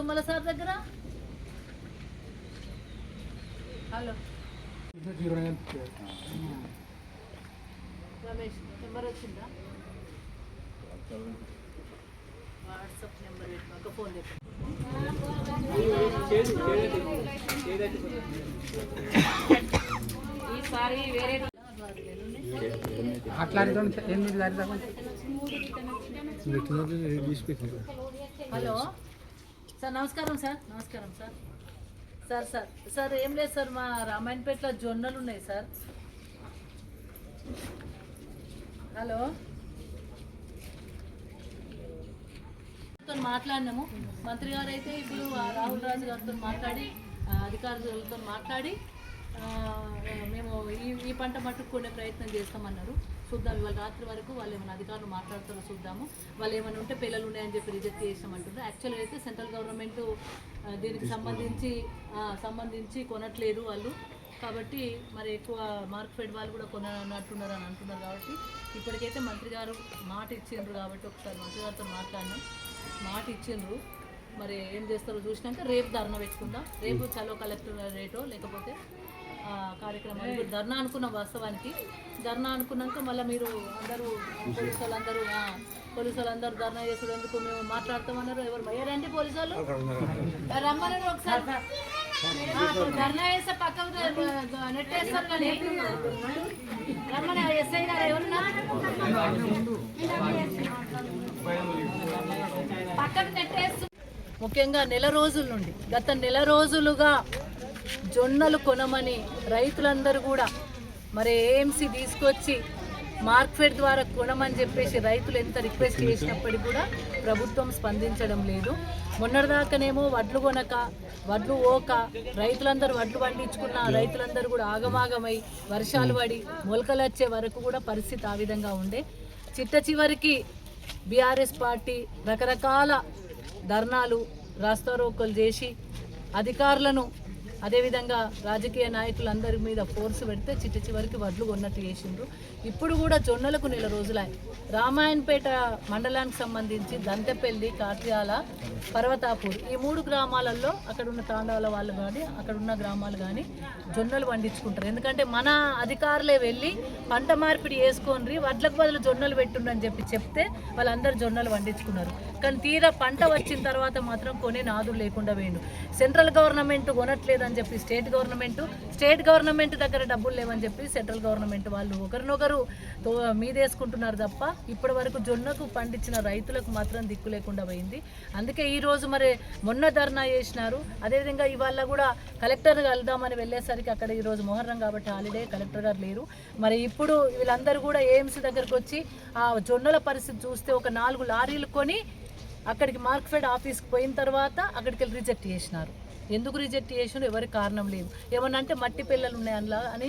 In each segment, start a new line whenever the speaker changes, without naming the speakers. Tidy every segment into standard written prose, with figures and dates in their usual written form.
Tummala sir దగ్గర. Hello Ramesh number వచ్చిందా? WhatsApp number ఒక ఫోన్ చెప్పండి. ఈసారి వేరే హలో సార్, నమస్కారం సార్. నమస్కారం సార్. సార్ సార్ సార్ ఏం లేదు సార్, మా రామాయణపేటలో జొన్నలు ఉన్నాయి సార్. హలో మాట్లాడినాము. మంత్రి గారు అయితే ఇప్పుడు రాహుల్ రాజు గారితో మాట్లాడి అధికారులతో మాట్లాడి మేము ఈ పంట మట్టుకునే ప్రయత్నం చేస్తామన్నారు. చూద్దాం, ఇవాళ రాత్రి వరకు వాళ్ళు ఏమైనా అధికారులు మాట్లాడుతారో చూద్దాము. వాళ్ళు ఏమైనా ఉంటే పిల్లలు ఉన్నాయని చెప్పి రిజెక్ట్ చేసామంటున్నారు. యాక్చువల్గా అయితే సెంట్రల్ గవర్నమెంట్ దీనికి సంబంధించి కొనట్లేదు వాళ్ళు. కాబట్టి మరి ఎక్కువ మార్కెట్ వాళ్ళు కూడా కొనట్టున్నారు అని అంటున్నారు. కాబట్టి ఇప్పటికైతే మంత్రి గారు మాట ఇచ్చిండ్రు. కాబట్టి ఒకసారి మంత్రి గారితో మాట్లాడినాం, మాట ఇచ్చిండ్రు. మరి ఏం చేస్తారో చూసినాక రేపు ధర్నా పెట్టుకుందాం. రేపు చలో కలెక్టర్ రేటో లేకపోతే కార్యక్రమాలు. ఇప్పుడు ధర్నా అనుకున్నాం. వాస్తవానికి ధర్నా అనుకున్నాక మళ్ళీ మీరు అందరూ పోలీసు వాళ్ళందరూ ధర్నా చేసేందుకు మేము మాట్లాడతామన్నారు. ఎవరు అయ్యారండి పోలీసు వాళ్ళు? రమ్మన్నారు ఒకసారి. ధర్నా వేస్తే పక్కకు నెట్ వేస్తారు కానీ రమ్మని ఎస్ఐ గారు ఎవరున్నారు పక్కకు నెట్ వేస్తారు. ముఖ్యంగా గత నెల రోజులుగా జొన్నలు కొనమని రైతులందరూ కూడా మరి ఏఎంసీ తీసుకొచ్చి మార్కెట్ ద్వారా కొనమని చెప్పేసి రైతులు ఎంత రిక్వెస్ట్ చేసినప్పటికీ కూడా ప్రభుత్వం స్పందించడం లేదు. మొన్నటిదాకానేమో వడ్లు కొనక వడ్లు ఓక రైతులందరూ వడ్లు పండించుకున్న రైతులందరూ కూడా ఆగమాగమై వర్షాలు పడి మొలకలు వచ్చే వరకు కూడా పరిస్థితి ఆ విధంగా ఉండే. చివరికి బీఆర్ఎస్ పార్టీ రకరకాల ధర్నాలు రాస్తారోకోలు చేసి అధికారులను అదేవిధంగా రాజకీయ నాయకులందరి మీద ఫోర్స్ పెడితే చివరికి వడ్లు కొన్నట్టు చేసిండ్రు. ఇప్పుడు కూడా జొన్నలకు నెల రోజులై రామాయణపేట మండలానికి సంబంధించి దంతెపల్లి, కాట్యాల, పర్వతాపూర్ ఈ 3 గ్రామాలలో అక్కడున్న తాండాల వాళ్ళు కానీ అక్కడున్న గ్రామాలు కానీ జొన్నలు పండించుకుంటారు. ఎందుకంటే మన అధికారులే వెళ్ళి పంట మార్పిడి వేసుకొని వడ్లకు బదులు జొన్నలు పెట్టుండని చెప్తే వాళ్ళందరూ జొన్నలు పండించుకున్నారు. కానీ తీరా పంట వచ్చిన తర్వాత మాత్రం కొనే నాదులు లేకుండా పోయిండు. సెంట్రల్ గవర్నమెంట్ కొనట్లేదని చెప్పి స్టేట్ గవర్నమెంట్ దగ్గర డబ్బులు లేవని చెప్పి సెంట్రల్ గవర్నమెంట్ వాళ్ళు ఒకరినొకరు మీదేసుకుంటున్నారు తప్ప ఇప్పటి వరకు జొన్నకు పండించిన రైతులకు మాత్రం దిక్కు లేకుండా పోయింది. అందుకే ఈరోజు మరి మొన్న ధర్నా చేసినారు. అదేవిధంగా ఇవాళ కూడా కలెక్టర్ కలుద్దామని వెళ్ళేసరికి అక్కడ ఈరోజు మొహర్రం కాబట్టి హాలిడే, కలెక్టర్ గారు లేరు. మరి ఇప్పుడు వీళ్ళందరూ కూడా ఏఎంసీ దగ్గరకు వచ్చి ఆ జొన్నల పరిస్థితి చూస్తే ఒక 4 లారీలు కొని అక్కడికి మార్కెట్ ఆఫీస్కి పోయిన తర్వాత అక్కడికి వెళ్ళి రిజెక్ట్ చేసినారు. ఎందుకు రిజెక్ట్ చేసినారు? ఎవరికి కారణం లేదు. ఏమన్నా అంటే మట్టి పిల్లలు ఉన్నాయి అందులో అని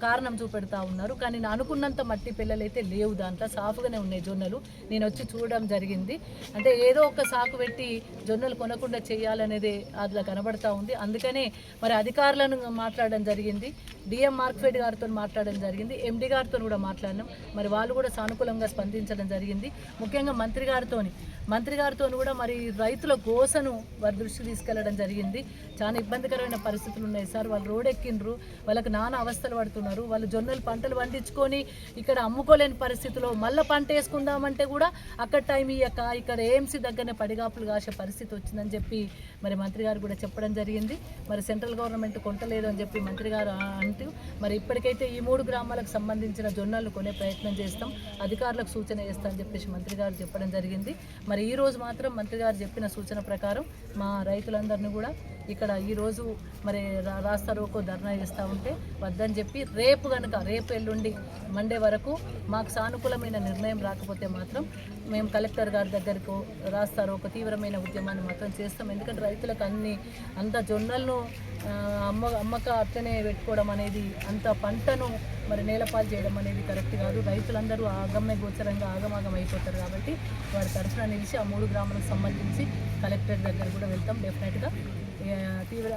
కారణం చూపెడతా ఉన్నారు. కానీ నేను అనుకున్నంత మట్టి పిల్లలు అయితే లేవు, దాంట్లో సాఫ్గానే ఉన్నాయి జొన్నలు. నేను వచ్చి చూడడం జరిగింది. అంటే ఏదో ఒక సాకు పెట్టి జొన్నలు కొనకుండా చేయాలనేది అందులో కనబడతా ఉంది. అందుకనే మరి అధికారులను మాట్లాడడం జరిగింది, డిఎం మార్కెట్ గారితో మాట్లాడడం జరిగింది, ఎండి గారితో కూడా మాట్లాడినాం. మరి వాళ్ళు కూడా సానుకూలంగా స్పందించడం జరిగింది. ముఖ్యంగా మంత్రి గారితో కూడా మరి రైతుల గోసను వారి దృష్టికి తీసుకెళ్లడం జరిగింది. చాలా ఇబ్బందికరమైన పరిస్థితులు ఉన్నాయి సార్. వాళ్ళు రోడ్ ఎక్కిండ్రు, వాళ్ళకి నానా అవస్థలు పడుతున్నారు. వాళ్ళు పంటలు పండించుకొని ఇక్కడ అమ్ముకోలేని పరిస్థితిలో మళ్ళీ పంట వేసుకుందామంటే కూడా అక్కడ టైం ఇయ్యక ఇక్కడ ఏఎంసీ దగ్గరనే పడిగాపులు కాసే పరిస్థితి వచ్చిందని చెప్పి మరి మంత్రి గారు కూడా చెప్పడం జరిగింది. మరి సెంట్రల్ గవర్నమెంట్ కొంటలేదు అని చెప్పి మంత్రి గారు అంటూ మరి ఇప్పటికైతే ఈ 3 గ్రామాలకు సంబంధించిన జొన్నలు కొనే ప్రయత్నం చేస్తాం, అధికారులకు సూచన చేస్తామని చెప్పేసి మంత్రి గారు చెప్పడం జరిగింది. మరి ఈరోజు మాత్రం మంత్రి గారు చెప్పిన సూచన ప్రకారం మా రైతులందరినీ కూడా ఇక్కడ ఈరోజు మరి రాస్తారోకో ధర్నా చేస్తూ ఉంటే వద్దని చెప్పి రేపు ఎల్లుండి మండే వరకు మాకు సానుకూలమైన నిర్ణయం రాకపోతే మాత్రం మేము కలెక్టర్ గారి దగ్గరకు రాస్తారోకో తీవ్రమైన ఉద్యమాన్ని మాత్రం చేస్తాం. ఎందుకంటే రైతులకు అంత జొన్నలను అమ్మక అట్లనే పెట్టుకోవడం అనేది, అంత పంటను మరి నేలపాలు చేయడం అనేది కరెక్ట్ కాదు. రైతులందరూ గోచరంగా ఆగమాగం అయిపోతారు. కాబట్టి వారి తరఫున నిలిచి ఆ 3 గ్రామాలకు సంబంధించి కలెక్టర్ దగ్గర కూడా వెళ్తాం. డెఫినెట్గా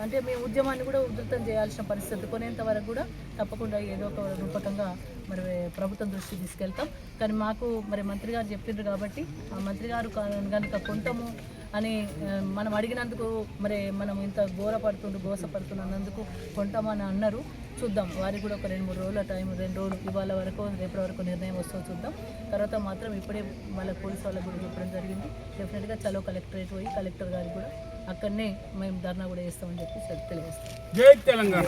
అంటే మేము ఉద్యమాన్ని కూడా ఉధృతం చేయాల్సిన పరిస్థితి కొనేంత వరకు కూడా తప్పకుండా ఏదో ఒక రూపకంగా మరి ప్రభుత్వం దృష్టికి తీసుకెళ్తాం. కానీ మాకు మరి మంత్రి గారు చెప్పిండ్రు కాబట్టి ఆ మంత్రి గారు కనుక కొంతము అని మనం అడిగినందుకు మరి మనం ఇంత గోసపడుతున్నందుకు కొంటామని అన్నారు. చూద్దాం, వారికి కూడా ఒక 2-3 రోజుల టైం, 2 రోజులు ఇవాళ వరకు రేపటి వరకు నిర్ణయం వస్తుందో చూద్దాం. తర్వాత మాత్రం ఇప్పుడే మళ్ళీ పోలీసు వాళ్ళకు కూడా చెప్పడం జరిగింది. డెఫినెట్గా చలో కలెక్టరేట్ పోయి కలెక్టర్ గారికి కూడా అక్కడనే మేము ధర్నా కూడా చేస్తామని చెప్పి తెలియజేస్తాం.
జై తెలంగాణ.